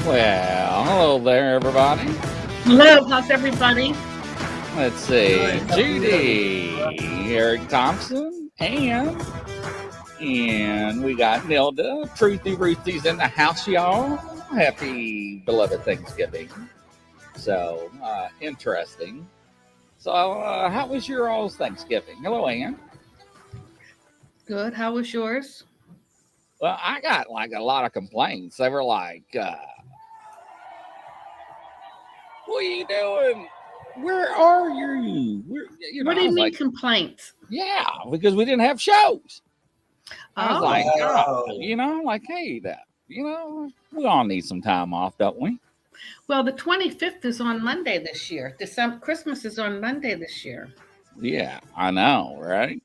Well, hello there, everybody. Hello, how's everybody? Let's see. Good. How are you? Judy, Eric Thompson, and we got Nilda. Truthy Ruthie's in the house, y'all. Happy beloved Thanksgiving. So, interesting. So, how was your all's Thanksgiving? Hello, Ann. Good. How was yours? Well, I got like a lot of complaints. They were like, what are you doing? Where are you? What do I you was mean like, complaints? yeah, because we didn't have shows. I was like, Oh, Oh, like, hey, we all need some time off, don't we? well, the 25th is on Monday this year. December Christmas is on Monday this year. Yeah, I know, right?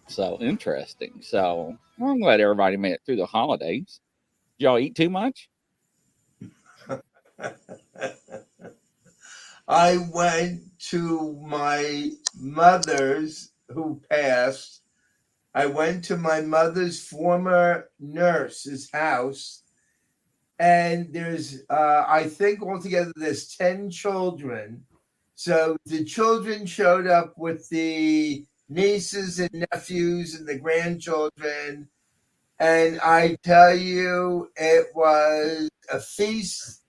So interesting. So well, I'm glad everybody made it through the holidays. Did y'all eat too much? I went to my mother's who passed. I went to my mother's former nurse's house, and I think altogether there's 10 children. So the children showed up with the nieces and nephews and the grandchildren. And I tell you, it was a feast.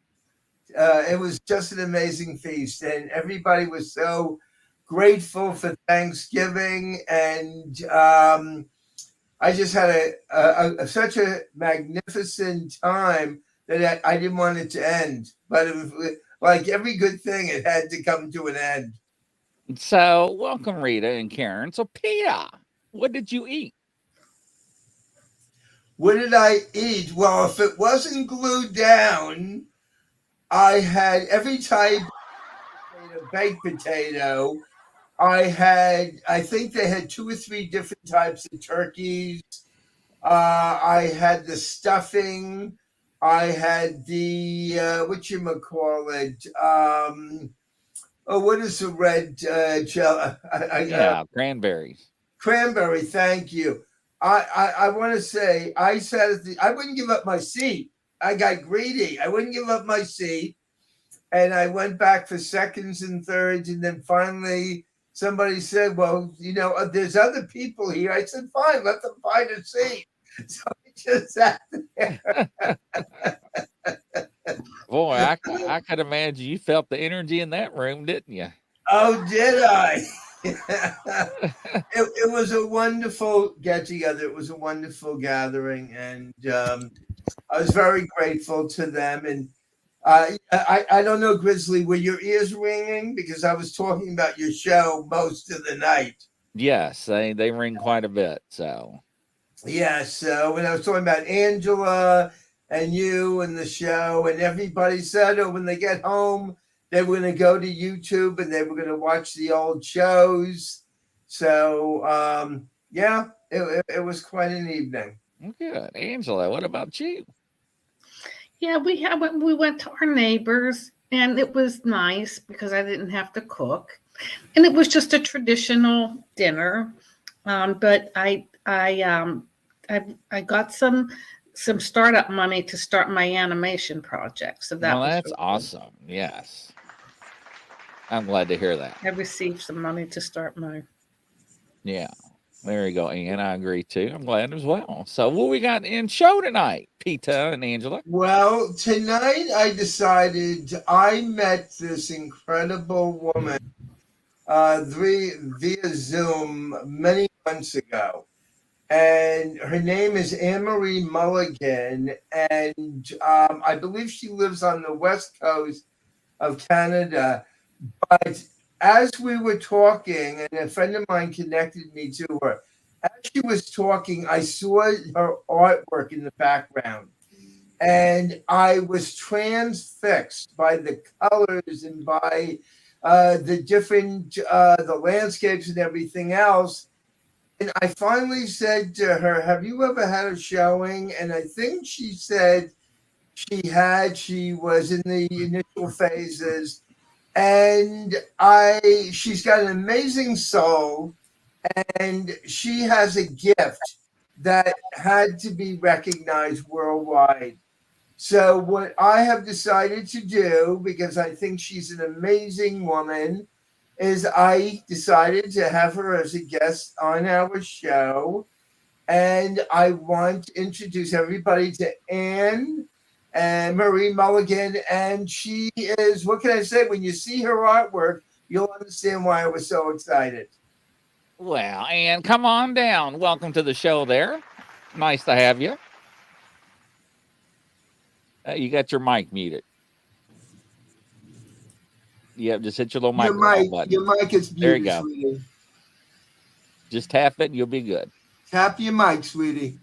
It was just an amazing feast, and everybody was so grateful for Thanksgiving. And I just had such a magnificent time that I didn't want it to end. But it was, like every good thing, it had to come to an end. So welcome, Rita and Karen. So Peter, what did you eat? What did I eat? Well, if it wasn't glued down, I had every type of baked potato. I think they had two or three different types of turkeys. I had the stuffing. I had the, what you call it? Oh, what is the red gel? Yeah, cranberries. Cranberry. Thank you. I want to say I sat at I wouldn't give up my seat. I got greedy. I wouldn't give up my seat. And I went back for seconds and thirds, and then finally somebody said, "Well, there's other people here." I said, "Fine, let them find a seat." So I just sat there. Boy, I could imagine you felt the energy in that room, didn't you? Oh, did I? It was a wonderful get together. It was a wonderful gathering, and I was very grateful to them. And I don't know, Grizzly, were your ears ringing? Because I was talking about your show most of the night. Yes, they ring quite a bit. So Yes, when I was talking about Angela and you and the show, and everybody said, oh, when they get home, they were going to go to YouTube and they were going to watch the old shows. So, yeah, it was quite an evening. good, Angela. What about you? Yeah, we went to our neighbors, and it was nice because I didn't have to cook, and it was just a traditional dinner. But I got some startup money to start my animation project, so Well, that was that's really good. awesome. Yes, I'm glad to hear that. I received some money to start my. Yeah. There you go, Ian. I agree too. I'm glad as well. So, what we got in show tonight, Peta and Angela? Well, tonight I decided I met this incredible woman via Zoom many months ago. And her name is Anne Marie Mulligan. And I believe she lives on the west coast of Canada. But as we were talking, and a friend of mine connected me to her, as she was talking, I saw her artwork in the background. And I was transfixed by the colors and by the different the landscapes and everything else. And I finally said to her, "Have you ever had a showing?" And I think she said she had. She was in the initial phases, and she's got an amazing soul, and she has a gift that had to be recognized worldwide. So what I have decided to do, because I think she's an amazing woman, is I decided to have her as a guest on our show. And I want to introduce everybody to Anne and Marie Mulligan. And she is, what can I say? When you see her artwork, you'll understand why I was so excited. Well, and come on down. Welcome to the show there. Nice to have you. You got your mic muted. Yep, just hit your little microphone button. Your mic is There you muted, go. sweetie. Just tap it and you'll be good. Tap your mic, sweetie.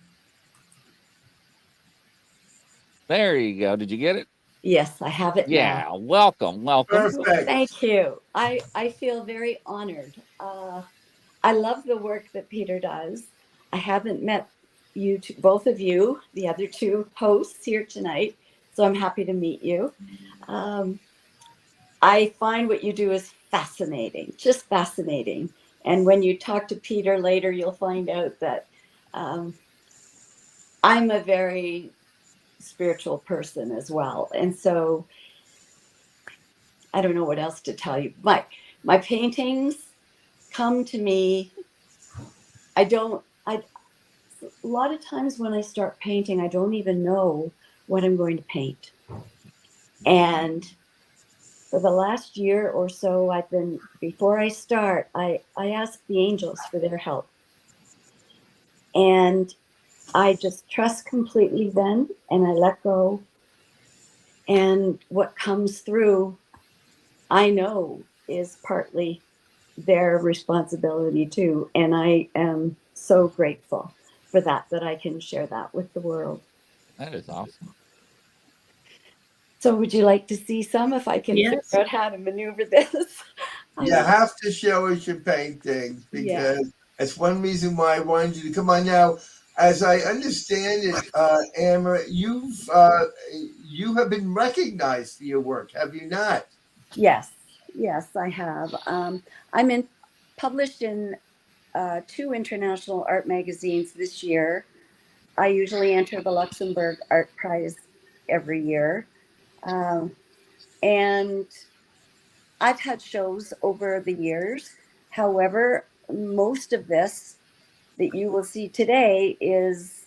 There you go. Did you get it? Yes, I have it Yeah. now. Welcome. Perfect. Thank you. I feel very honored. I love the work that Peter does. I haven't met you two, both of you, the other two hosts here tonight, so I'm happy to meet you. I find what you do is fascinating, just fascinating. And when you talk to Peter later, you'll find out that I'm a very spiritual person as well. And so I don't know what else to tell you. My paintings come to me. A lot of times when I start painting, I don't even know what I'm going to paint. And for the last year or so, before I start, I ask the angels for their help. And I just trust completely then, and I let go. And what comes through, I know is partly their responsibility too. And I am so grateful for that I can share that with the world. That is awesome. So would you like to see some if I can Yes. figure out how to maneuver this? You have to show us your paintings because that's one reason why I wanted you to come on. Now, as I understand it, Amber, you have been recognized for your work, have you not? Yes, I have. Published in 2 international art magazines this year. I usually enter the Luxembourg Art Prize every year. And I've had shows over the years. However, most of this that you will see today is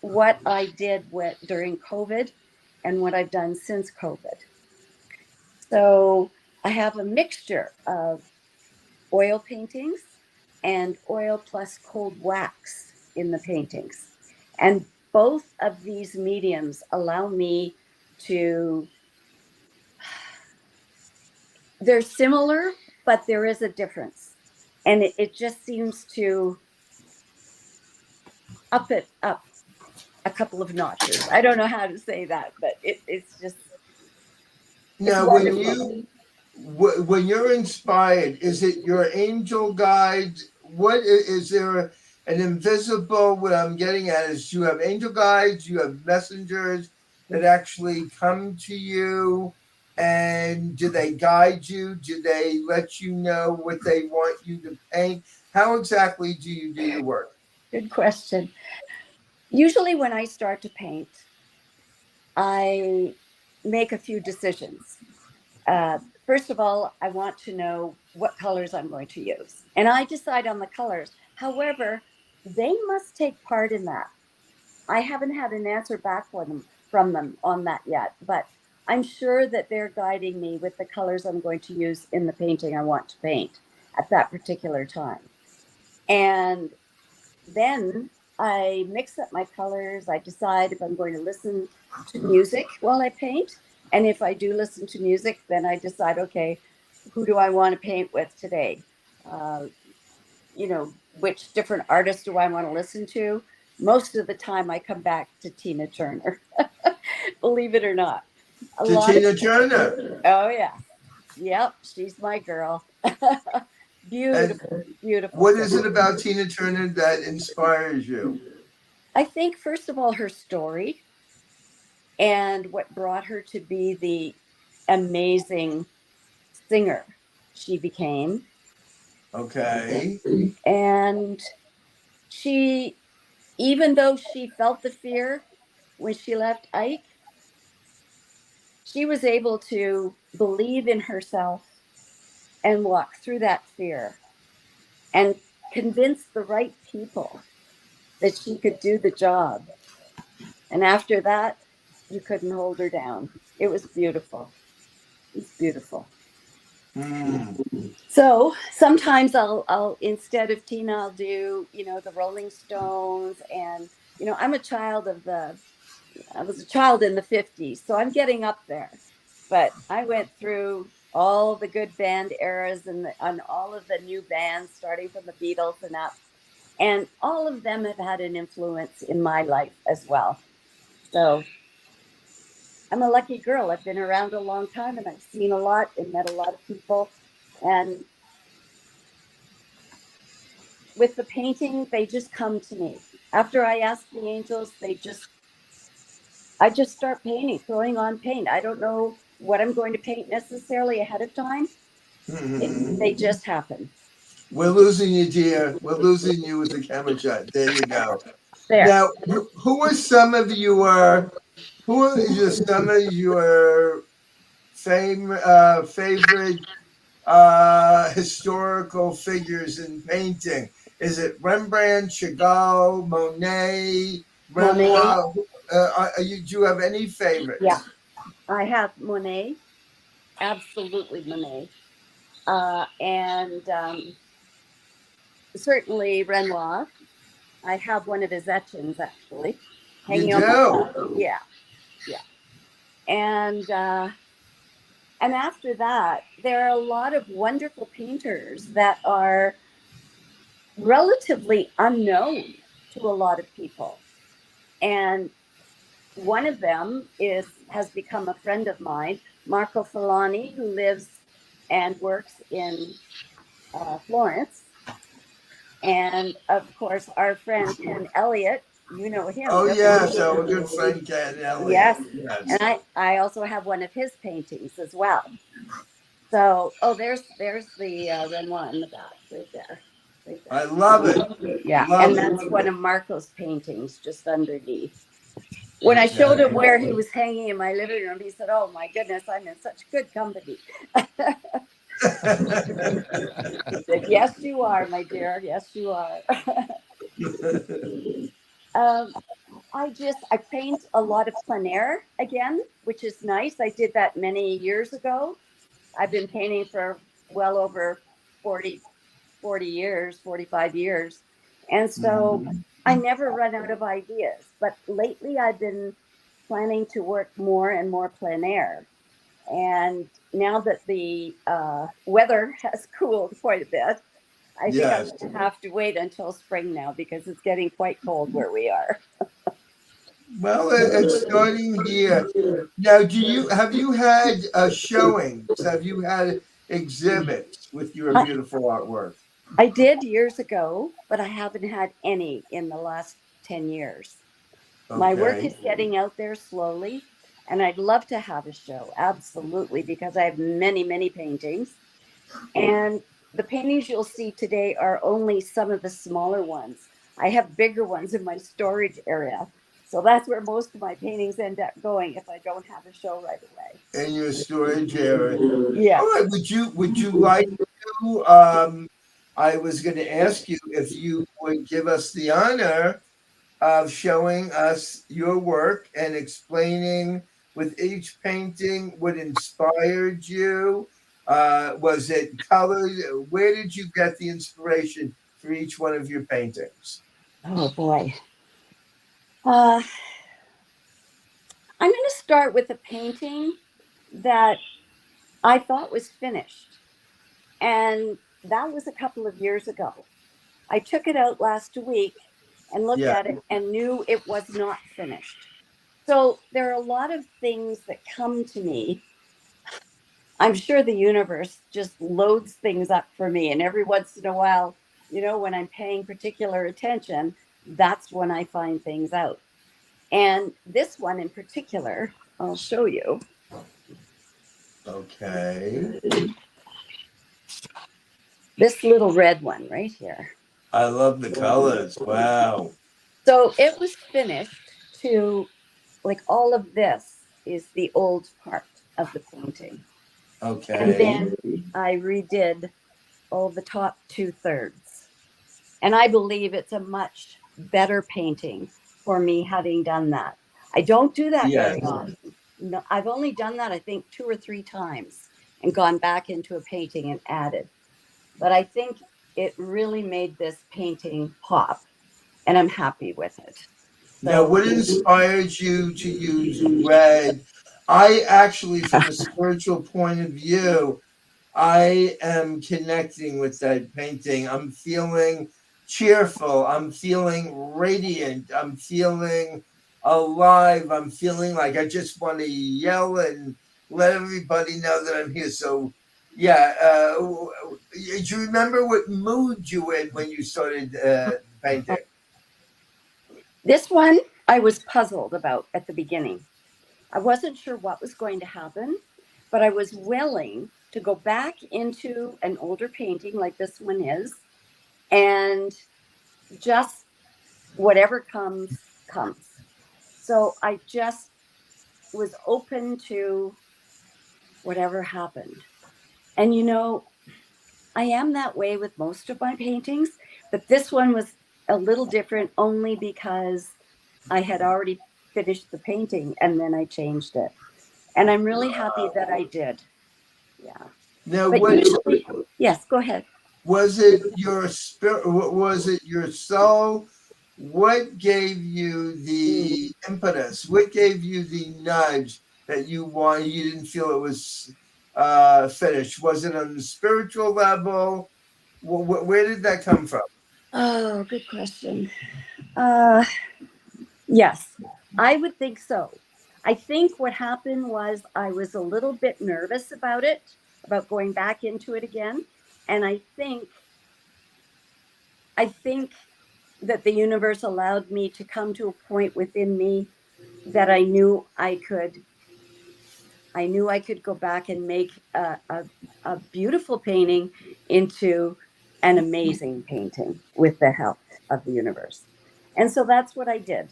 what I did during COVID and what I've done since COVID. So I have a mixture of oil paintings and oil plus cold wax in the paintings. And both of these mediums allow me to, they're similar, but there is a difference. And it just seems to up it up a couple of notches. I don't know how to say that, but it's just, Now, when you're inspired, is it your angel guide? What is there an invisible? What I'm getting at is, you have angel guides, you have messengers that actually come to you, and do they guide you? Do they let you know what they want you to paint? How exactly do you do your work? Good question. Usually when I start to paint, I make a few decisions. First of all, I want to know what colors I'm going to use. And I decide on the colors. However, they must take part in that. I haven't had an answer back from them on that yet, but I'm sure that they're guiding me with the colors I'm going to use in the painting I want to paint at that particular time. And then I mix up my colors. I decide if I'm going to listen to music while I paint. And if I do listen to music, then I decide, okay, who do I want to paint with today? Which different artists do I want to listen to? Most of the time I come back to Tina Turner, believe it or not. Tina Turner. Oh, yeah. Yep, she's my girl. Beautiful. What is it about Tina Turner that inspires you? I think, first of all, her story and what brought her to be the amazing singer she became. Okay. And she, even though she felt the fear, when she left Ike, she was able to believe in herself and walk through that fear and convince the right people that she could do the job. And after that, you couldn't hold her down. It was beautiful. It's beautiful. Mm. So sometimes I'll instead of Tina, I'll do, the Rolling Stones. And, I was a child in the 50s, so I'm getting up there. But I went through all the good band eras and all of the new bands, starting from the Beatles and up. And all of them have had an influence in my life as well. So I'm a lucky girl. I've been around a long time and I've seen a lot and met a lot of people. And with the painting, they just come to me. After I ask the angels, I just start painting, throwing on paint. I don't know what I'm going to paint necessarily ahead of time. They just happen. We're losing you, dear. We're losing you with the camera shot. There you go. There. Now, who are some of your favorite historical figures in painting? Is it Rembrandt, Chagall, Monet, Monet. Renoir? Do you have any favorites? Yeah, I have Monet, absolutely Monet, and certainly Renoir. I have one of his etchings actually hanging on my wall. Yeah, yeah. And after that, there are a lot of wonderful painters that are relatively unknown to a lot of people. And one of them has become a friend of mine, Marco Filani, who lives and works in Florence. And of course, our friend Ken Elliott, you know him. Oh, yes, our good friend Ken Elliott. Yes. And I also have one of his paintings as well. So, there's the Renoir in the back right there. Right there. I love it. Yeah, and that's one of Marco's paintings just underneath. When I showed him where he was hanging in my living room, he said, "Oh my goodness, I'm in such good company." He said, "Yes, you are, my dear. Yes, you are." I paint a lot of plein air again, which is nice. I did that many years ago. I've been painting for well over 40 years, 45 years. And so I never run out of ideas. But lately I've been planning to work more and more plein air. And now that the weather has cooled quite a bit, I think I'm going to have to wait until spring now because it's getting quite cold where we are. Well, it's starting here. Now, have you had showings? Have you had exhibits with your beautiful artwork? I did years ago, but I haven't had any in the last 10 years. Okay. My work is getting out there slowly, and I'd love to have a show, absolutely, because I have many, many paintings. And the paintings you'll see today are only some of the smaller ones. I have bigger ones in my storage area. So that's where most of my paintings end up going if I don't have a show right away. In your storage area. Yeah. All right. Would you like to I was going to ask you if you would give us the honor of showing us your work and explaining with each painting what inspired you. Was it colored? Where did you get the inspiration for each one of your paintings? Oh boy. I'm going to start with a painting that I thought was finished. And that was a couple of years ago. I took it out last week and looked at it and knew it was not finished. So there are a lot of things that come to me. I'm sure the universe just loads things up for me. And every once in a while, when I'm paying particular attention, that's when I find things out. And this one in particular, I'll show you. Okay. This little red one right here. I love the colors. Wow. So it was finished to like all of this is the old part of the painting. And Okay. then I redid all the top 2/3. And I believe it's a much better painting for me having done that. I don't do that very Yes. often. No, I've only done that, I think, 2 or 3 times and gone back into a painting and added. But I think it really made this painting pop, and I'm happy with it. Now, So, what inspired you to use red? I actually, from a spiritual point of view, I am connecting with that painting. I'm feeling cheerful. I'm feeling radiant. I'm feeling alive. I'm feeling like I just want to yell and let everybody know that I'm here. So, yeah. Do you remember what mood you were in when you started painting? this one I was puzzled about at the beginning. I wasn't sure what was going to happen, but I was willing to go back into an older painting like this one is, and just whatever comes, comes. So I just was open to whatever happened. And I am that way with most of my paintings, but this one was a little different only because I had already finished the painting and then I changed it. And I'm really happy that I did. Yeah. Now, But what usually, yes, go ahead. was it? Your spirit? Was it your soul? What gave you the impetus? What gave you the nudge that you want? You didn't feel it was finished. Was it on the spiritual level? Where did that come from? Oh, good question. Uh, yes, I would think so. I think what happened was I was a little bit nervous about it, about going back into it again. And I think that the universe allowed me to come to a point within me that I knew I could go back and make a beautiful painting into an amazing painting with the help of the universe. And so that's what I did.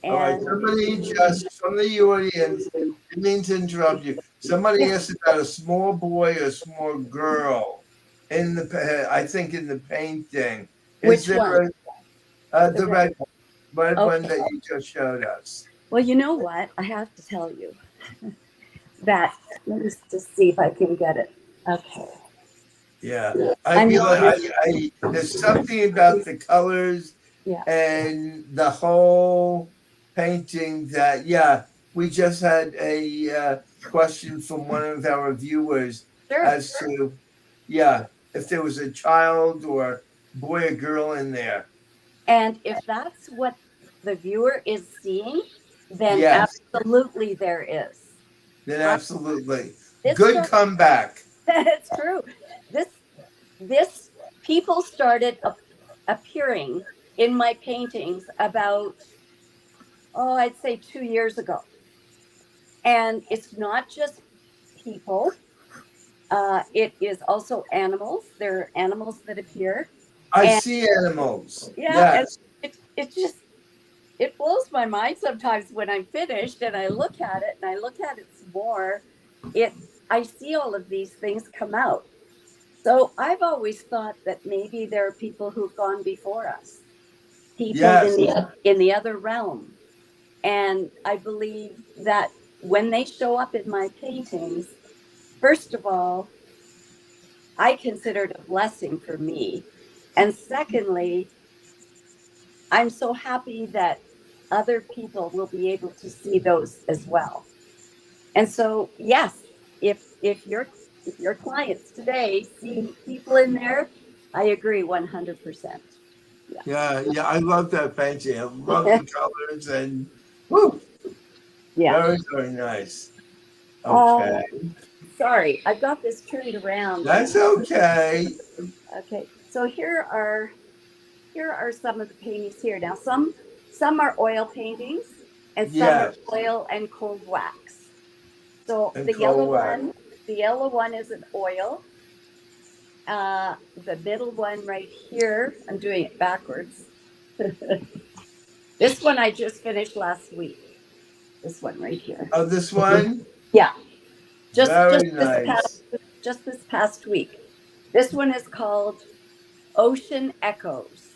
All right, And somebody just from the audience, I mean to interrupt you. Somebody yeah, asked about a small boy or a small girl in I think in the painting. Is which there one? The the red. red one Okay. that you just showed us? Well, you know what? I have to tell you that. Let me just see if I can get it. Okay. Yeah, I I feel know like this. there's something about the colors Yeah. and the whole painting that, yeah, we just had a question from one of our viewers Sure. as to, yeah, if there was a child or boy or girl in there. And if that's what the viewer is seeing, then Yes, absolutely there is. then I, absolutely. this Good started, comeback. it's true. This, this people started appearing in my paintings about, oh, I'd say 2 years ago. And it's not just people. It is also animals. There are animals that appear. I And see animals. yeah, and Yes. it just it blows my mind sometimes when I'm finished and I look at it and I look at it some more. It I see all of these things come out. So I've always thought that maybe there are people who've gone before us, people Yes. in the other realm. And I believe that when they show up in my paintings, first of all, I consider it a blessing for me. And secondly, I'm so happy that other people will be able to see those as well. And so, yes, if your clients today see people in there, I agree 100%. Yeah, yeah, I love that painting. I love the colors and woo, Yeah. very, very nice. Uh, Okay. sorry, I've got this turned around. That's okay. Okay, so here are some of the paintings here. Now, some are oil paintings, and some are Yes. oil and cold wax. So And the yellow cold wax. one, the yellow one is an oil. The middle one right here, I'm doing it backwards. This one I just finished last week. This one right here. Oh, this one? Yeah. Very nice. Just this past week. This one is called Ocean Echoes.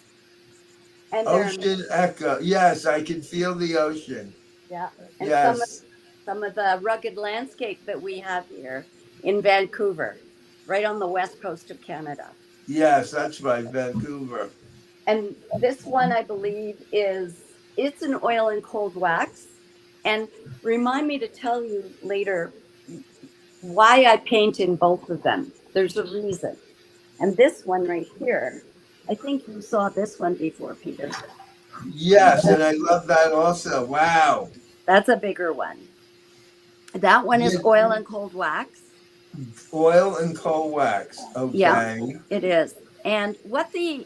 And they're Ocean echo. Yes, I can feel the ocean. yeah. And Yes. some of the rugged landscape that we have here in Vancouver, right on the west coast of Canada. Yes, that's right, Vancouver. And this one, I believe, it's an oil and cold wax. And remind me to tell you later why I paint in both of them. There's a reason. And this one right here, I think you saw this one before, Peter. Yes, and I love that also. Wow. That's a bigger one. That one is Yeah, oil and cold wax. oil and coal wax. Yeah, Okay. it is. And what the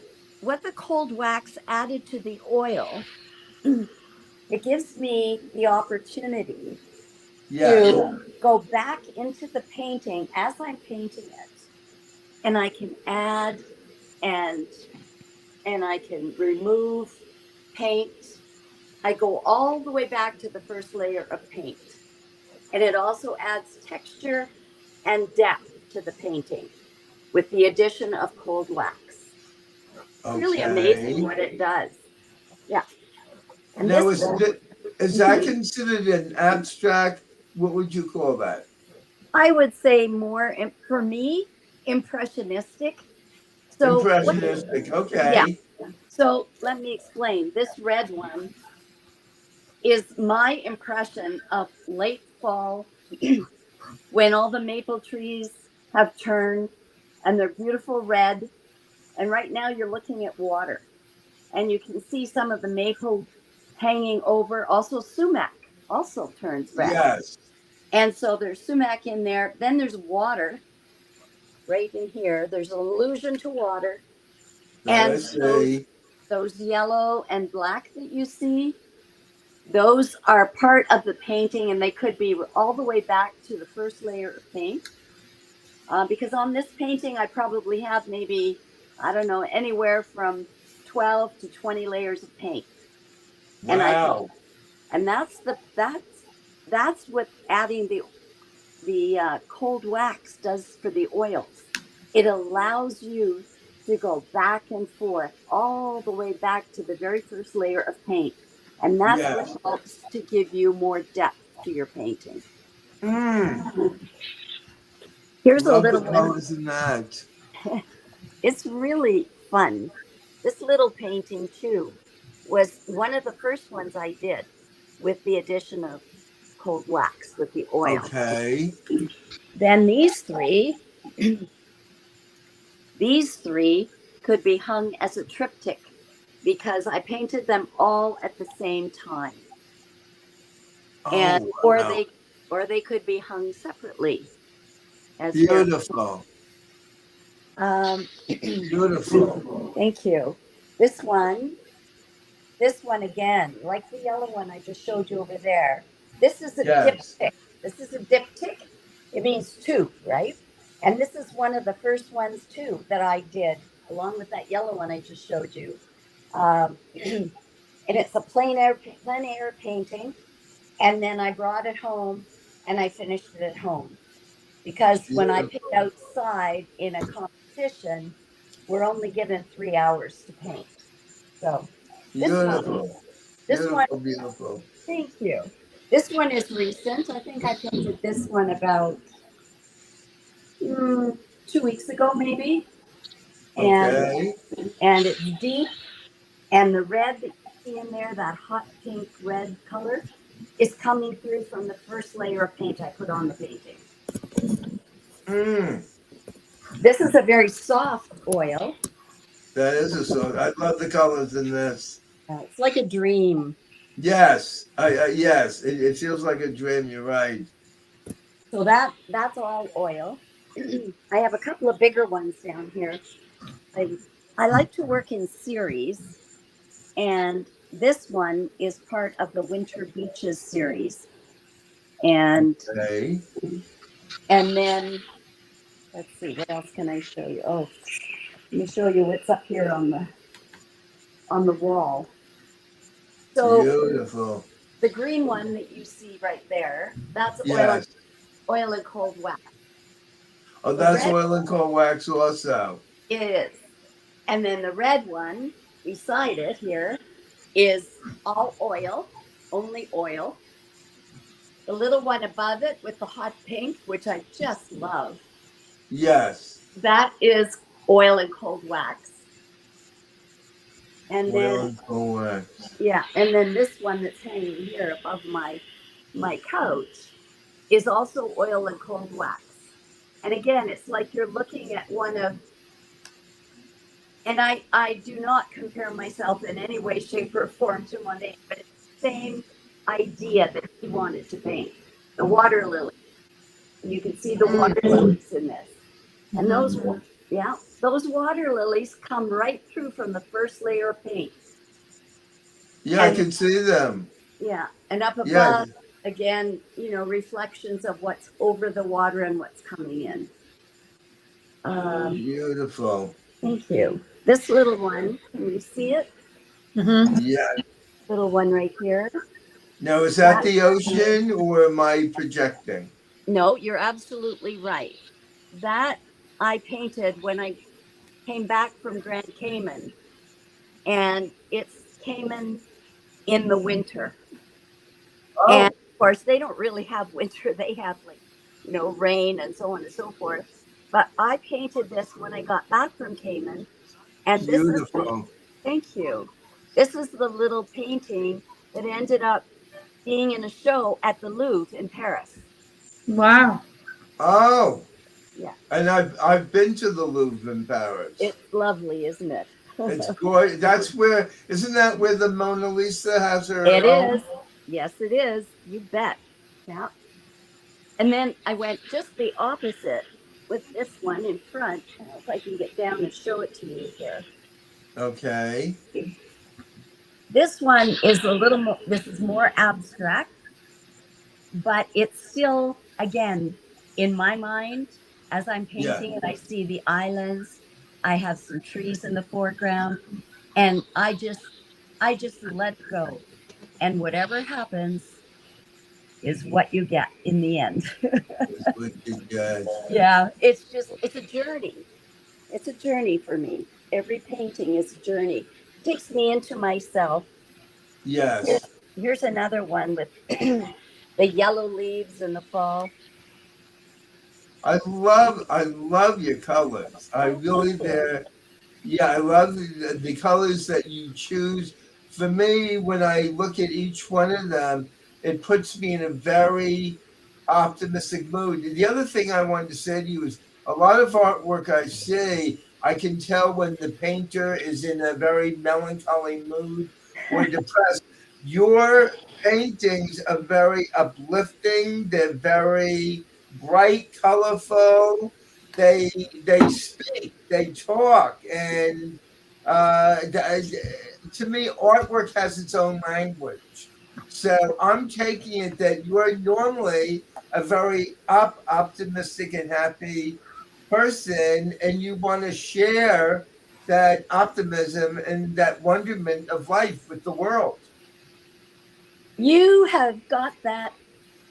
cold wax added to the oil, it gives me the opportunity Yes. to go back into the painting as I'm painting it, and I can add and I can remove paint. I go all the way back to the first layer of paint, and it also adds texture and depth to the painting with the addition of cold wax. It's really amazing what it does. Yeah. And Now, this is that considered an abstract? What would you call that? I would say more for me, impressionistic. So Impressionistic. yeah. Okay. So let me explain. This red one is my impression of late fall when all the maple trees have turned and they're beautiful red. And right now you're looking at water and you can see some of the maple hanging over. Also, sumac also turns red. Yes. And so there's sumac in there. Then there's water right in here. There's an allusion to water. That I And see. those yellow and black that you see, those are part of the painting, and they could be all the way back to the first layer of paint. Because on this painting, I probably have maybe, I don't know, anywhere from 12 to 20 layers of paint. Wow. And that's what adding the cold wax does for the oils. It allows you to go back and forth all the way back to the very first layer of paint. And that's Yes. what helps to give you more depth to your painting. Here's Love a little the one. colors in that. It's really fun. This little painting, too, was one of the first ones I did with the addition of cold wax with the oil. Okay. Then these three could be hung as a triptych because I painted them all at the same time. And Oh, wow. or they could be hung separately as Beautiful. Beautiful. Thank you. This one again, like the yellow one I just showed you over there. This is a Yes. diptych. This is a diptych. It means two, right? And this is one of the first ones too that I did, along with that yellow one I just showed you. And it's a plein air painting. And then I brought it home and I finished it at home. Because when I paint outside in a competition, we're only given 3 hours to paint. So Beautiful. this one, Beautiful. thank you. This one is recent. I think I painted this one about 2 weeks ago, maybe. Okay. And it's deep. And the red that you see in there, that hot pink red color, is coming through from the first layer of paint I put on the painting. This is a very soft oil. That is a song. I love the colors in this. It's like a dream. Yes. Yes. It feels like a dream. You're right. So that's all oil. I have a couple of bigger ones down here. I like to work in series, and this one is part of the Winter Beaches series. And Okay. and then let's see, what else can I show you? Oh, let me show you what's up here on the wall. So Beautiful. The green one that you see right there, that's Yes. oil and cold wax. Oh, The that's red oil and cold wax also. is, and then the red one beside it here is all oil, only oil. The little one above it with the hot pink, which I just love, Yes. that is oil and cold wax. And Oil then, and cold wax. yeah, and then this one that's hanging here above my couch is also oil and cold wax. And again, it's like you're looking at one of, and I do not compare myself in any way, shape, or form to Monet, but it's the same idea that he wanted to paint. The water lily. You can see the water lilies in this. And those, yeah, those water lilies come right through from the first layer of paint. Yeah, I And can see them. yeah, and up Yes. above, again, reflections of what's over the water and what's coming in. Beautiful. Thank you. This little one, can you see it? Mm-hmm. Yeah. Little one right here. Now, is that the ocean or am I projecting? No, you're absolutely right. That I painted when I came back from Grand Cayman, and it's Cayman in the winter. And Oh, of course, they don't really have winter, they have rain and so on and so forth. But I painted this when I got back from Cayman, and this is, beautiful. thank you. This is the little painting that ended up being in a show at the Louvre in Paris. Wow. Oh, Yeah, and I've been to the Louvre in Paris. it's lovely, isn't it? It's gorgeous. That's where, isn't that where the Mona Lisa has her It home? is. Yes, it is. You bet. Yeah. And then I went just the opposite with this one in front. I don't know if I can get down and show it to you here. Okay. This one is a little more, this is more abstract, but it's still, again, in my mind, as I'm Yeah. painting and I see the islands, I have some trees in the foreground, and I just let go. And whatever happens is what you get in the end. It's wicked good. Yeah, it's a journey. It's a journey for me. Every painting is a journey. It takes me into myself. Yes. Here's another one with the yellow leaves in the fall. I love your colors. I really Thank you. they're yeah, I love the colors that you choose. For me, when I look at each one of them, it puts me in a very optimistic mood. The other thing I wanted to say to you is a lot of artwork I see, I can tell when the painter is in a very melancholy mood or depressed. Your paintings are very uplifting, they're very bright, colorful, they speak, they talk, and to me, artwork has its own language. So I'm taking it that you're normally a very optimistic, and happy person, and you want to share that optimism and that wonderment of life with the world. You have got that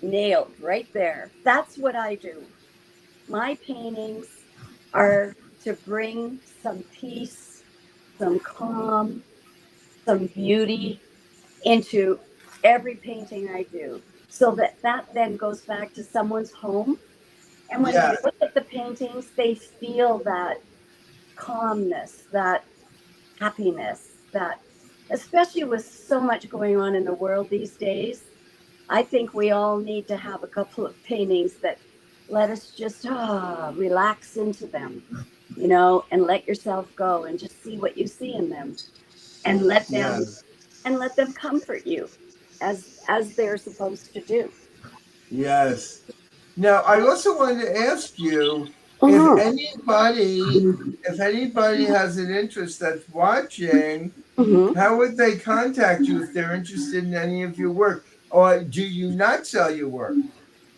nailed right there. That's what I do. My paintings are to bring some peace, some calm, some beauty into every painting I do, so that then goes back to someone's home. And when they Yeah, look at the paintings, they feel that calmness, that happiness, that, especially with so much going on in the world these days, I think we all need to have a couple of paintings that let us just relax into them, and let yourself go and just see what you see in them, and yeah, let them comfort you as they're supposed to do. yes. Now, I also wanted to ask you if Mhm. anybody, if anybody has an interest that's watching, Mhm. how would they contact you if they're interested in any of your work? Or do you not sell your work?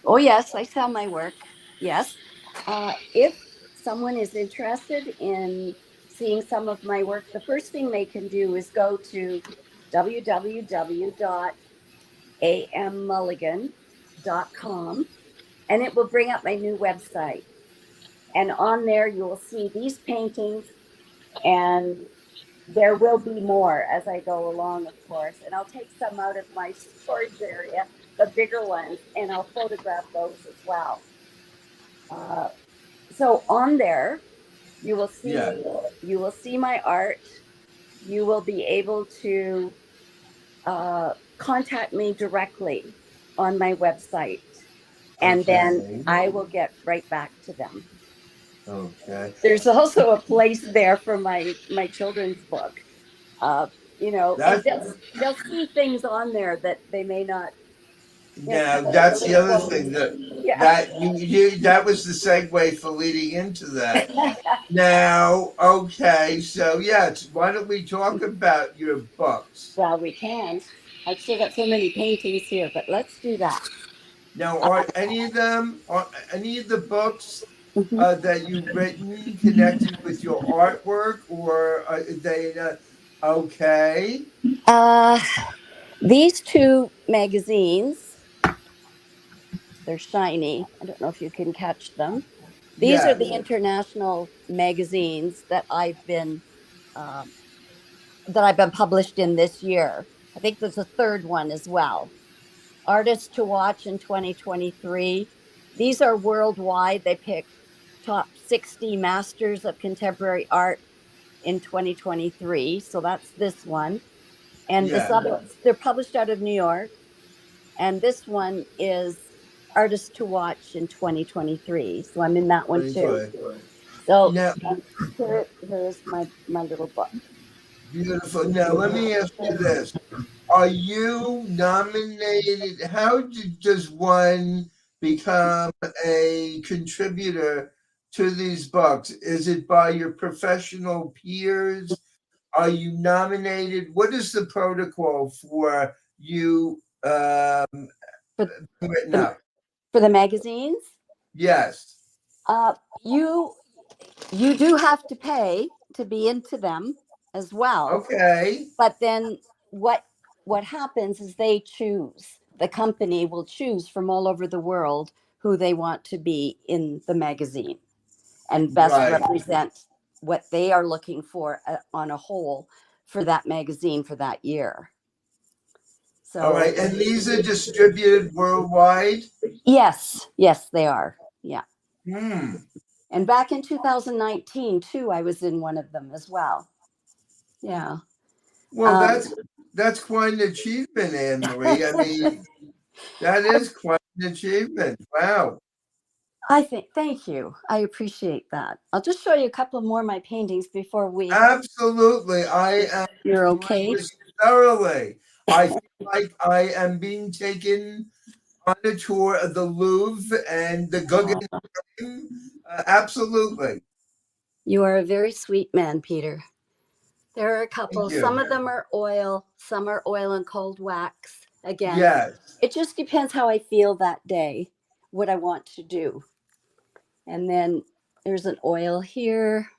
Oh, yes, I sell my work. Yes. If someone is interested in seeing some of my work, the first thing they can do is go to www.heightened, ammulligan.com, and it will bring up my new website. And on there, you will see these paintings, and there will be more as I go along, of course. And I'll take some out of my storage area, the bigger ones, and I'll photograph those as well. So on there, you will see Yeah. my art. You will be able to contact me directly on my website, and then I will get right back to them. Okay. There's also a place there for my children's book. And they'll see things on there that they may not. Now that's the other thing that Yeah. that was the segue for leading into that. Now, okay, so yes, why don't we talk about your books? Well, we can. I've still got so many paintings here, but let's do that. Now, are any of the books Mhm. that you've written connected with your artwork, or are they not? Okay. These two magazines, they're shiny. I don't know if you can catch them. These are Yeah. the international magazines uh, that I've been published in this year. I think there's a third one as well. Artists to Watch in 2023. These are worldwide. They pick top 60 masters of contemporary art in 2023. So that's this one. And this Yeah. other, they're published out of New York. And this one is Artists to Watch in 2023. So I'm in that one Very too. good. So Now, here's my little book. beautiful. Now, let me ask you this. Are you nominated? Does one become a contributor to these books? Is it by your professional peers? Are you nominated? What is the protocol for you For written the, up? for the magazines, Yes. you do have to pay to be into them as well. Okay. But then what happens is the company will choose from all over the world who they want to be in the magazine and best Right. represent what they are looking for on a whole for that magazine for that year. All So right. And these are distributed worldwide? yes, they are. Yeah. Hmm. And back in 2019 too, I was in one of them as well. Yeah. Well, that's quite an achievement, Anne Marie. I mean, that is quite an achievement. Wow. Thank you. I appreciate that. I'll just show you a couple more of my paintings before Absolutely. I am you're enjoying okay. this thoroughly. I feel like I am being taken on a tour of the Louvre and the Guggenheim. Absolutely. You are a very sweet man, Peter. There are a couple. Thank Some you. of them are oil, some are oil and cold wax. Again, Yes. it just depends how I feel that day, what I want to do. And then there's an oil here,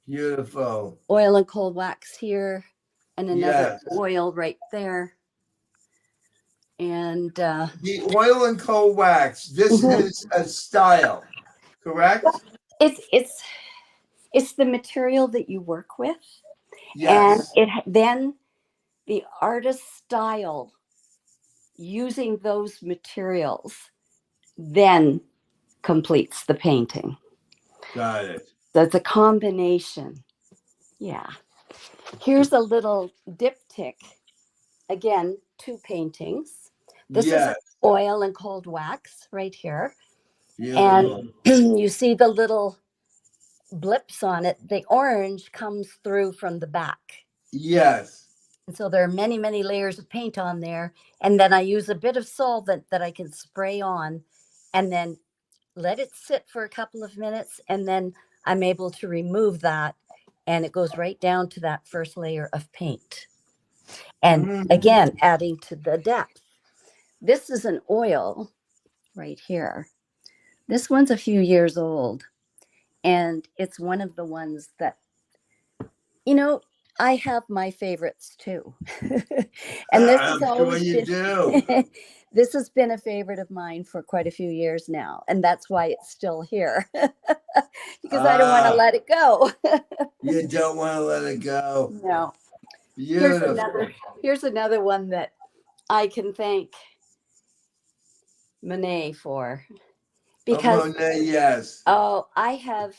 Beautiful. oil and cold wax here, and another Yes. oil right there. And The oil and coal wax. This is a style, correct? it's the material that you work with, and Yes. then the artist style using those materials then completes the painting. Got it. So it's a combination. Yeah. Here's a little diptych. Again, two paintings. This is Yes. oil and cold wax right here. Beautiful. And you see the little blips on it. The orange comes through from the back. Yes. And so there are many, many layers of paint on there. And then I use a bit of solvent that I can spray on and then let it sit for a couple of minutes. And then I'm able to remove that. And it goes right down to that first layer of paint. And again, adding to the depth. This is an oil right here. This one's a few years old. And it's one of the ones that, you know, I have my favorites too. And this has I'm sure always you do. been, this has been a favorite of mine for quite a few years now. And that's why it's still here because I don't want to Ah, let it go. you don't want to let it go. No. Here's Beautiful. another one that I can thank Monet for Oh, because Monet, yes. I have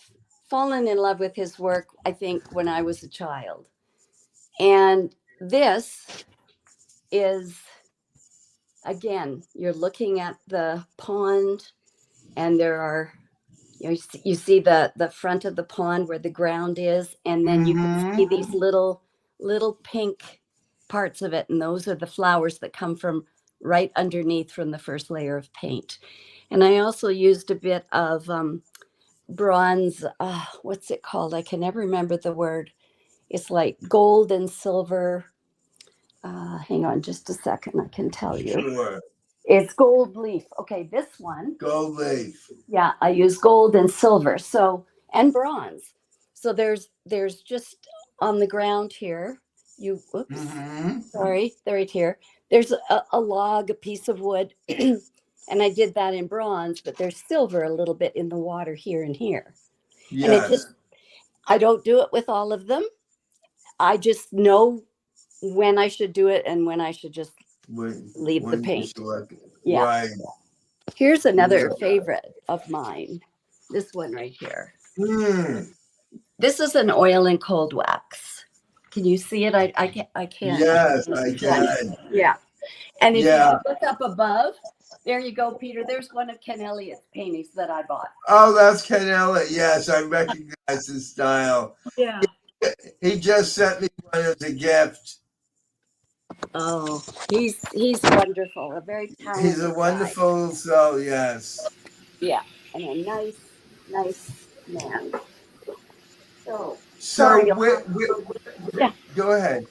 fallen in love with his work, I think, when I was a child. And this is, again, you're looking at the pond, and there are, you see the front of the pond where the ground is, and then you can see these little pink parts of it, and those are the flowers that come from right underneath from the first layer of paint. And I also used a bit of bronze, what's it called? I can never remember the word. It's like gold and silver. Hang on just a second, I can tell you. Sure. It's gold leaf. Okay, this one. Gold leaf. Yeah, I use gold and silver, so, and bronze. So there's just on the ground here. Oops, sorry, right here. There's a log, a piece of wood, and I did that in bronze, but there's silver a little bit in the water here and here. And it Yes. just, I don't do it with all of them. I just know when I should do it and when I should just leave the When you paint. select it. Yeah. Right. Here's another favorite of mine. This one right here. This is an oil and cold wax. Can you see it? I can't. Yes, I can. Yeah. And if Yeah. you look up above, there you go, Peter. There's one of Ken Elliott's paintings that I bought. Oh, that's Ken Elliott. Yes, I recognize his style. Yeah. He just sent me one as a gift. Oh, he's wonderful. A very talented He's a guy. wonderful soul, yes. Yeah, and a nice man. So So, yeah. Go ahead.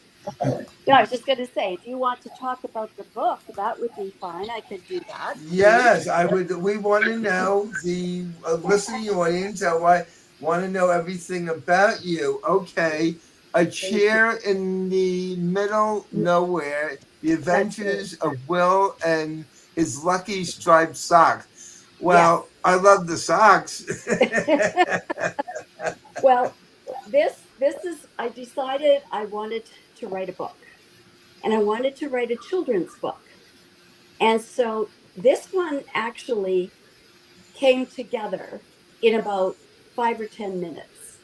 Yeah, I was just going to say, if you want to talk about the book, that would be fine. I could do that. Yes, I would. We want to know the listening audience. I want to know everything about you. Okay, a chair in the middle nowhere. The Adventures of Will and his lucky striped socks. Well, I love the socks. Well, this is. I decided I wanted to write a book, and I wanted to write a children's book, and so this one actually came together in about 5 or 10 minutes.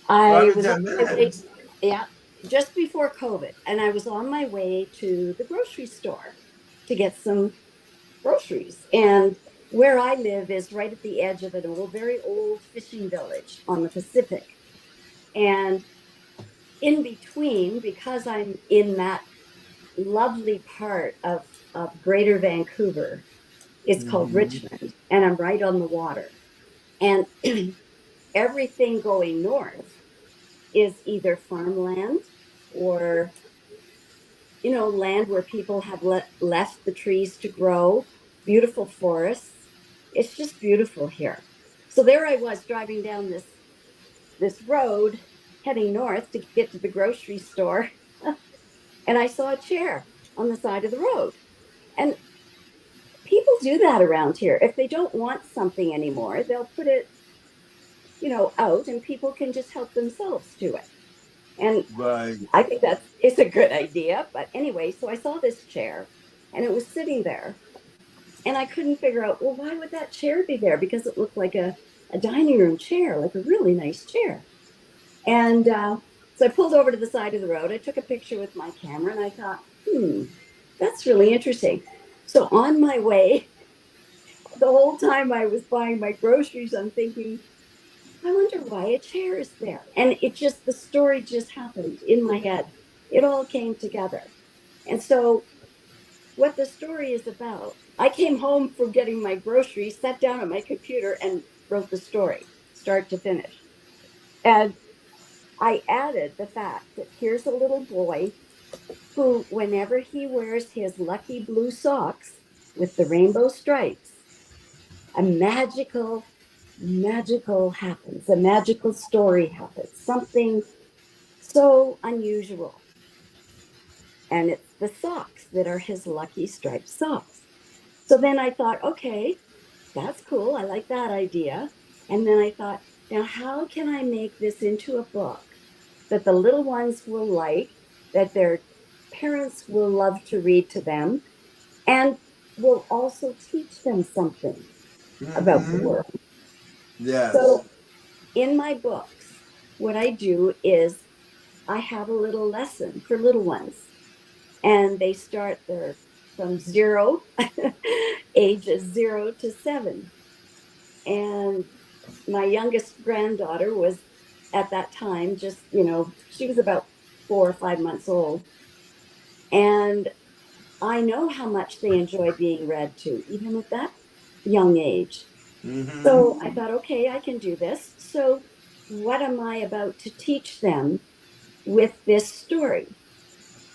I was on my way, yeah, just before COVID, and I was on my way to the grocery store to get some groceries. And where I live is right at the edge of an very old fishing village on the Pacific. And in between, because I'm in that lovely part of Greater Vancouver, it's called Richmond, and I'm right on the water. And everything going north is either farmland or, land where people have left the trees to grow, beautiful forests. It's just beautiful here. So there I was driving down this road heading north to get to the grocery store. And I saw a chair on the side of the road. And people do that around here. If they don't want something anymore, they'll put it, out, and people can just help themselves to it. And Right. I think it's a good idea. But anyway, so I saw this chair and it was sitting there. And I couldn't figure out, well, why would that chair be there? Because it looked like a dining room chair, like a really nice chair. And so I pulled over to the side of the road. I took a picture with my camera and I thought, that's really interesting. So on my way, the whole time I was buying my groceries, I'm thinking, I wonder why a chair is there. And the story just happened in my head. It all came together. And so what the story is about, I came home from getting my groceries, sat down at my computer and wrote the story, start to finish. And I added the fact that here's a little boy who, whenever he wears his lucky blue socks with the rainbow stripes, a magical happens. A magical story happens. Something so unusual. And it's the socks that are his lucky striped socks. So then I thought, okay, that's cool. I like that idea. And then I thought, now how can I make this into a book that the little ones will like, that their parents will love to read to them, and will also teach them something about the Mm-hmm. world? Yes. So in my books, what I do is I have a little lesson for little ones, and they start their from zero, ages 0 to 7. And my youngest granddaughter was at that time just, she was about 4 or 5 months old. And I know how much they enjoy being read to, even at that young age. Mm-hmm. So I thought, okay, I can do this. So, what am I about to teach them with this story?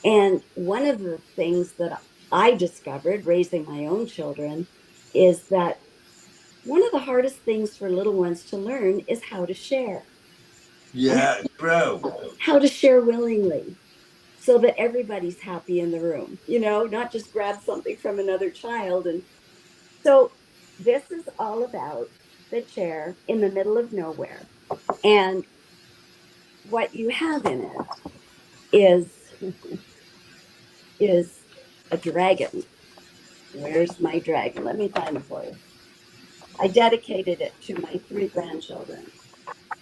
And one of the things that I discovered raising my own children is that one of the hardest things for little ones to learn is how to share, and Yeah, true. how to share willingly, so that everybody's happy in the room, not just grab something from another child. And so this is all about the chair in the middle of nowhere. And what you have in it is is a dragon. Where's my dragon? Let me find it for you. I dedicated it to my 3 grandchildren.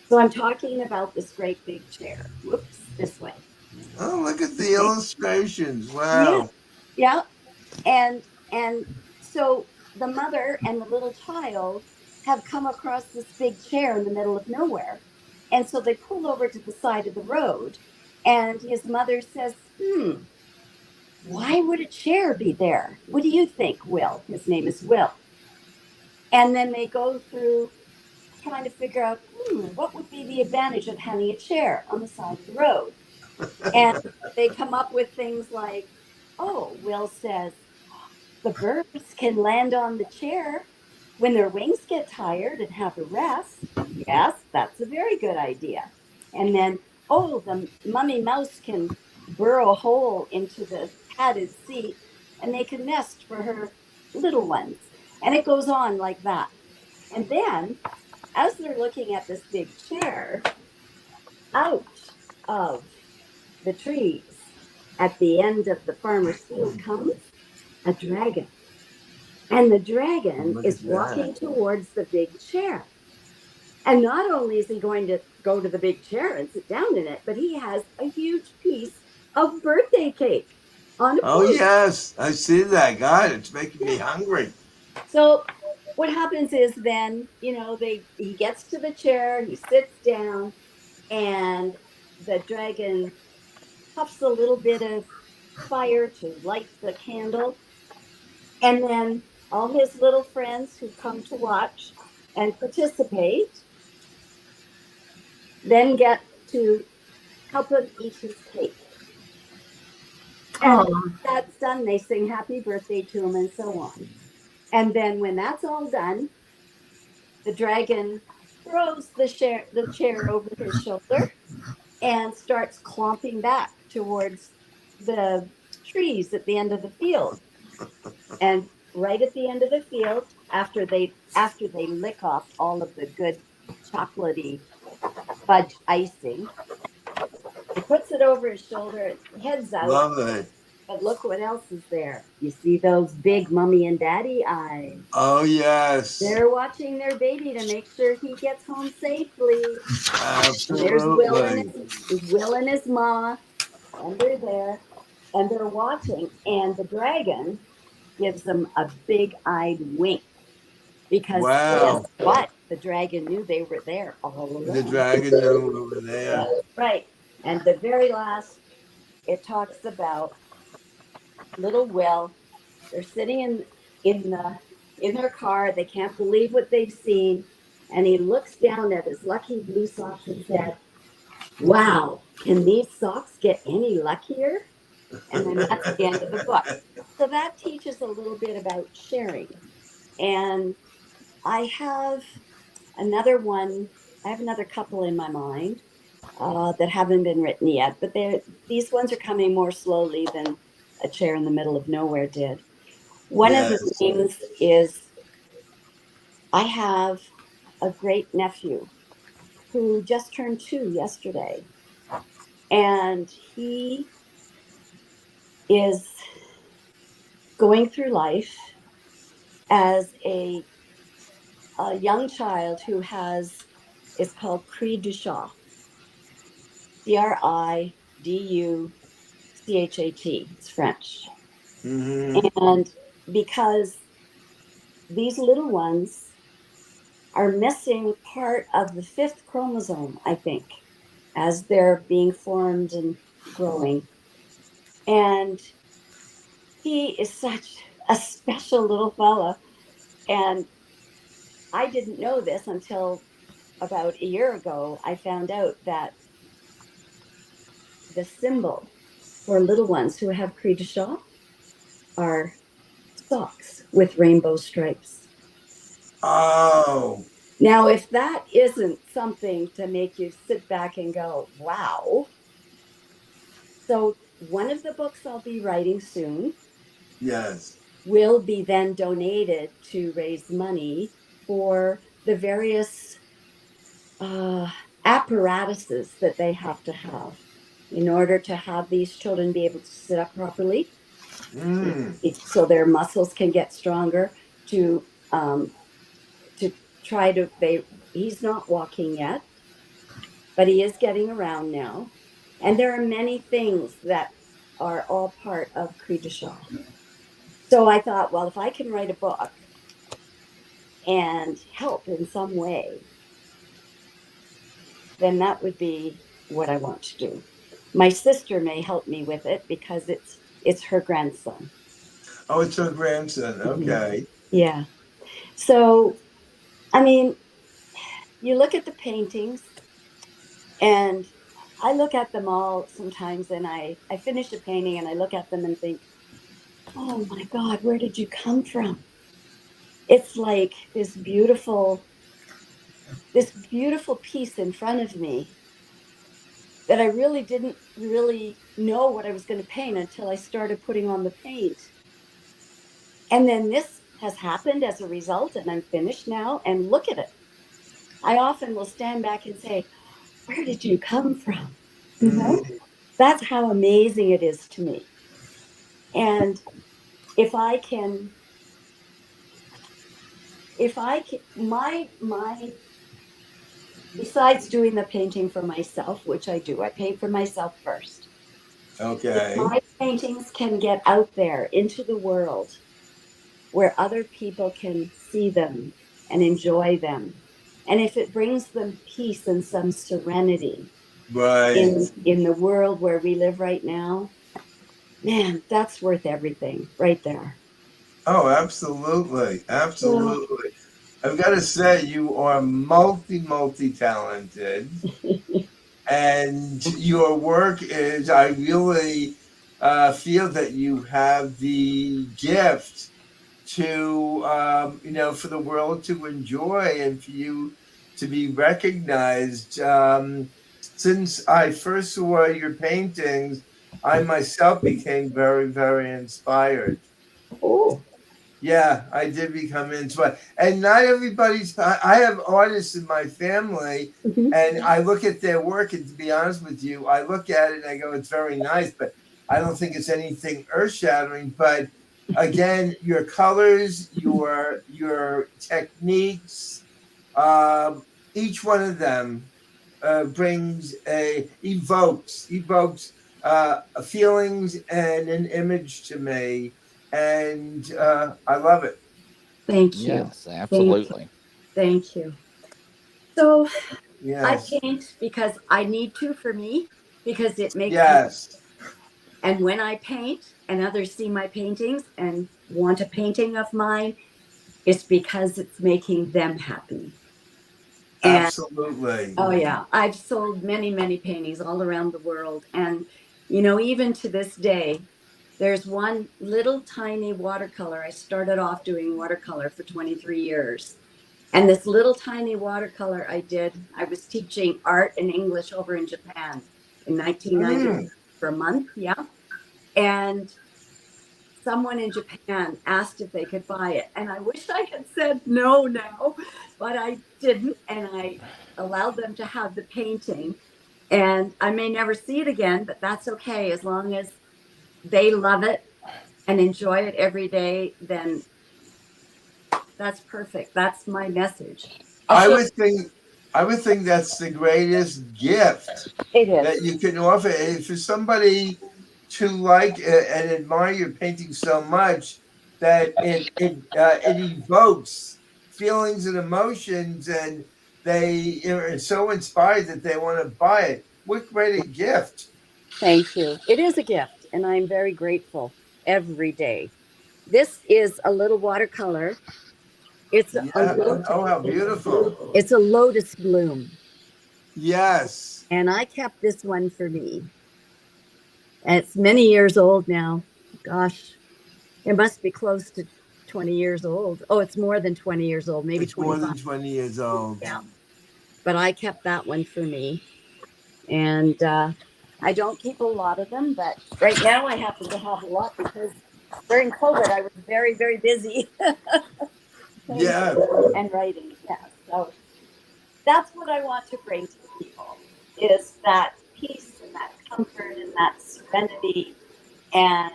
So I'm talking about this great big chair. Whoops, this way. Oh, look at the Okay. illustrations. Yeah, Wow. yeah. And so the mother and the little child have come across this big chair in the middle of nowhere. And so they pull over to the side of the road. And his mother says, why would a chair be there? What do you think, Will? His name is Will. And then they go through trying to figure out, what would be the advantage of having a chair on the side of the road? And they come up with things like, oh, Will says, the birds can land on the chair when their wings get tired and have a rest. Yes, that's a very good idea. And then, oh, the mummy mouse can burrow a hole into the padded seat and make a nest for her little ones. And it goes on like that. And then, as they're looking at this big chair, out of the trees at the end of the farmer's field comes a dragon. And the dragon Look at is that. walking towards the big chair. And not only is he going to go to the big chair and sit down in it, but he has a huge piece of birthday cake on a Oh, plate. yes. I see that. God, it's making me Yeah. hungry. So what happens is then, he gets to the chair, he sits down, and the dragon puffs a little bit of fire to light the candle. And then all his little friends who come to watch and participate then get to help him eat his cake. And Oh, that's done, they sing happy birthday to him and so on. And then when that's all done, the dragon throws the chair over his shoulder and starts clomping back towards the trees at the end of the field. And right at the end of the field, after they lick off all of the good chocolatey fudge icing, he puts it over his shoulder, heads out. Love it. But look what else is there. You see those big mommy and daddy eyes. Oh, yes. They're watching their baby to make sure he gets home safely. There's Absolutely. Will and his ma, and they're there, and they're watching. And the dragon gives them a big-eyed wink because guess Wow. what? The dragon knew they were there all The along. dragon knew over Yeah, there. right. And the very last, it talks about little Will. They're sitting in the in their car. They can't believe what they've seen, and he looks down at his lucky blue socks and said, "Wow, can these socks get any luckier?" And then that's the end of the book. So that teaches a little bit about sharing. And I have another one. I have another couple in my mind. that haven't been written yet, but these ones are coming more slowly than A Chair in the Middle of Nowhere did. One of the Yes. things is I have a great nephew who just turned 2 yesterday, and he is going through life as a young child who has, it's called cri du chat, Criduchat. It's French. Hmm. And because these little ones are missing part of the 5th chromosome, I think, as they're being formed and growing. And he is such a special little fella. And I didn't know this until about a year ago. I found out that the symbol for little ones who have cri du chat are socks with rainbow stripes. Oh, Now, if that isn't something to make you sit back and go, wow. So, one of the books I'll be writing soon yes. will be then donated to raise money for the various uh, apparatuses that they have to have in order to have these children be able to sit up properly, Mm. so their muscles can get stronger, to um, to try to they he's not walking yet, but he is getting around now, and there are many things that are all part of Cri du Chat. So I thought, well, if I can write a book and help in some way, then that would be what I want to do. My sister may help me with it because it's her grandson. Oh, it's her grandson. Mhm. Okay. Yeah. So, I mean, you look at the paintings, and I look at them all sometimes, and I finish a painting and I look at them and think, oh my God, where did you come from? It's like this beautiful piece in front of me that I really didn't really know what I was going to paint until I started putting on the paint. And then this has happened as a result, and I'm finished now. And look at it. I often will stand back and say, where did you come from? You know, Mm. that's how amazing it is to me. And if I can, my, besides doing the painting for myself, which I do, I paint for myself first. If Okay. my paintings can get out there into the world where other people can see them and enjoy them, and if it brings them peace and some serenity Right. in the world where we live right now, man, that's worth everything right there. Oh, absolutely. So, Absolutely. I've got to say, you are multi talented, and your work is, I really feel that you have the gift to, for the world to enjoy and for you to be recognized. Since I first saw your paintings, I myself became very, very inspired. oh, Yeah, I did become into it. And not everybody's, I have artists in my family, mhm. and I look at their work, and to be honest with you, I look at it and I go, it's very nice, but I don't think it's anything earth shattering. But again, your colors, your techniques, each one of them brings evokes feelings and an image to me, and I love it. Thank you. Yes, Thank you. absolutely. Thank you. So I Yes, paint because I need to, for me, because it makes me, yes, and when I paint and others see my paintings and want a painting of mine, it's because it's making them happy. And absolutely. oh yeah, I've sold many, many paintings all around the world. And even to this day, there's one little tiny watercolor. I started off doing watercolor for 23 years. And this little tiny watercolor I was teaching art and English over in Japan in 1990 Mm. for a month. Yeah. And someone in Japan asked if they could buy it. And I wish I had said no now, but I didn't. And I allowed them to have the painting. And I may never see it again, but that's okay. As long as they love it and enjoy it every day, then that's perfect. That's my message. I would think that's the greatest gift It that is. you can offer. And for somebody to like and admire your painting so much that it evokes feelings and emotions, and they are so inspired that they want to buy it. What greater gift! Thank you. It is a gift, and I'm very grateful every day. This is a little watercolor. It's a Yeah. Oh, how beautiful! it's a lotus bloom, Yes. and I kept this one for me. And it's many years old now. Gosh, it must be close to 20 years old. Oh, it's more than 20 years old, maybe It's more 25. than 20 years old. Yeah. But I kept that one for me. And I don't keep a lot of them, but right now I happen to have a lot because during COVID I was very, very busy Yeah. and writing. Yeah. So that's what I want to bring to people is that peace and that comfort and that serenity and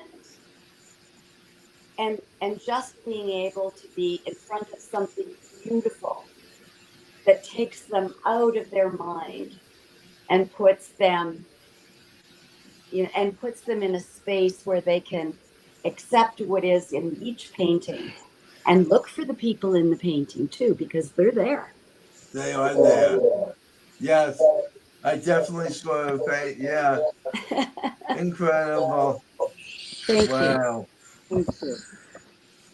and just being able to be in front of something beautiful that takes them out of their mind and puts them and puts them in a space where they can accept what is in each painting and look for the people in the painting too because they're there. They are there. Yes. I definitely saw a face. Yeah. Incredible. Thank Wow. you. Thank you.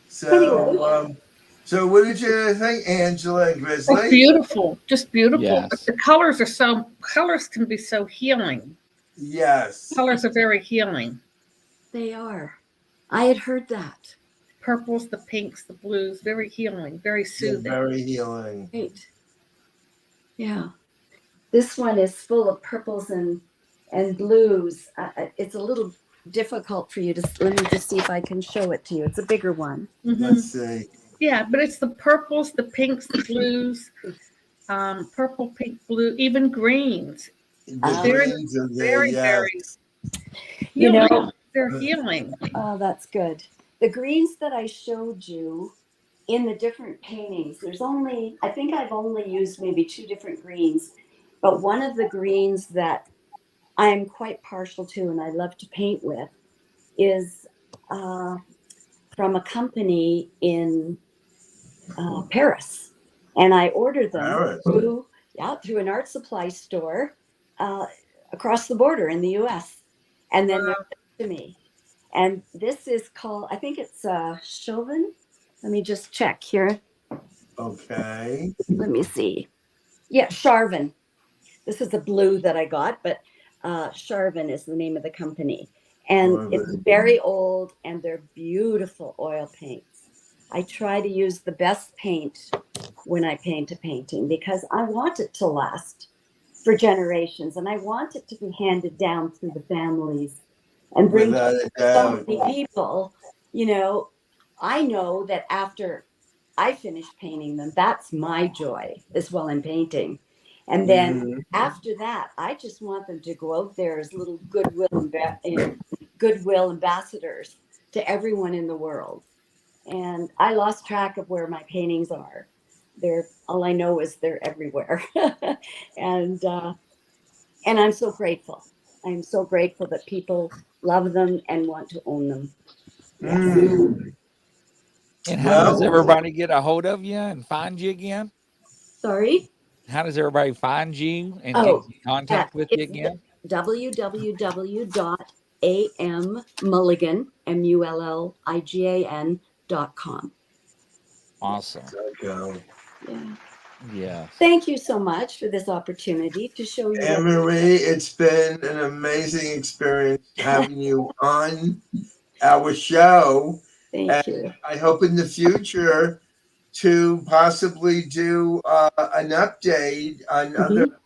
So, so what did you think, Angela and Oh, Grizzly? beautiful, just beautiful. Yes. The colors can be so healing. Yes. Colors are very healing. They are. I had heard that. Purples, the pinks, the blues, very healing, very They're soothing. very healing. Great. Yeah. This one is full of purples and blues. It's a little difficult for you to let me just see if I can show it to you. It's a bigger one. Let's see. Yeah, but it's the purples, the pinks, the blues, purple, pink, blue, even greens. The They're greens are there. very, Yes. very You healing. know, They're healing. oh, that's good. The greens that I showed you in the different paintings, I think I've only used maybe 2 different greens, but one of the greens that I'm quite partial to and I love to paint with is from a company in Paris. And I ordered them Paris. through an art supply store across the border in the US. And then they're sent to me. And this is called, I think it's Chauvin. Let me just check here. Okay. Let me see. Yeah, Charvin. This is a blue that I got, but Charvin is the name of the company. And it's very old and they're beautiful oil paints. I try to use the best paint when I paint a painting because I want it to last for generations and I want it to be handed down through the families and bring Without a so doubt. many people. I know that after I finish painting them, that's my joy is while I'm painting. And then after that, I just want them to go out there as little goodwill ambassadors to everyone in the world. And I lost track of where my paintings are. All I know is they're everywhere. and I'm so grateful. I'm so grateful that people love them and want to own them. Yes. And how does everybody get a hold of you and find you again? Sorry? How does everybody find you and get in contact with you again? www.ammulligan, mulligan.com. Awesome. Go. Yeah. Yeah. Thank you so much for this opportunity to show you. Anne-Marie, it's been an amazing experience having you on our show. Thank you. I hope in the future to possibly do an update on other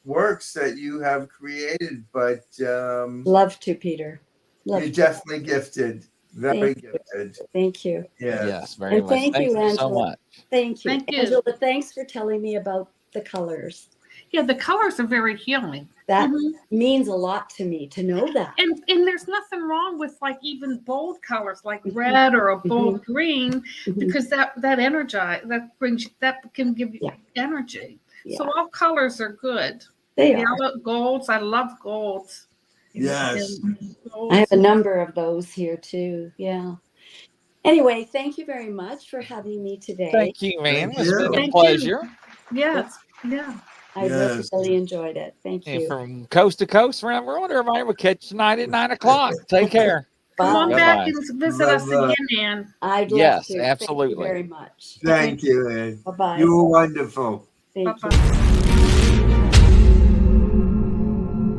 works that you have created. But Love to, Peter. Love you're to. definitely gifted. Very Thank you. gifted. Thank you. Yes. Yes, very And much. thank Thank you, you so Angela. much. Thank you. Thank you. Angela, thanks for telling me about the colors. Yeah, the colors are very healing. That Mhm. means a lot to me to know that. And there's nothing wrong with like even bold colors like red or a bold green, because that energize that brings that can give you energy. So all colors are good. They are. Yellow, golds. I love golds. Yes. And I have a golds. number of those here too. Yeah. Anyway, thank you very much for having me today. Thank you, ma'am. Thank It's been you. a Thank pleasure. Yes. Yeah. I Yes. really enjoyed it. Thank And you. from coast to coast, around the world, everybody will catch you tonight at 9:00. Take care. Come on Bye. back Bye-bye. and visit us Bye-bye. again, Ann. I'd love Yes, to. absolutely. Thank you very much. Thank you, Ed. Bye-bye. You were wonderful. Thank you. Bye-bye.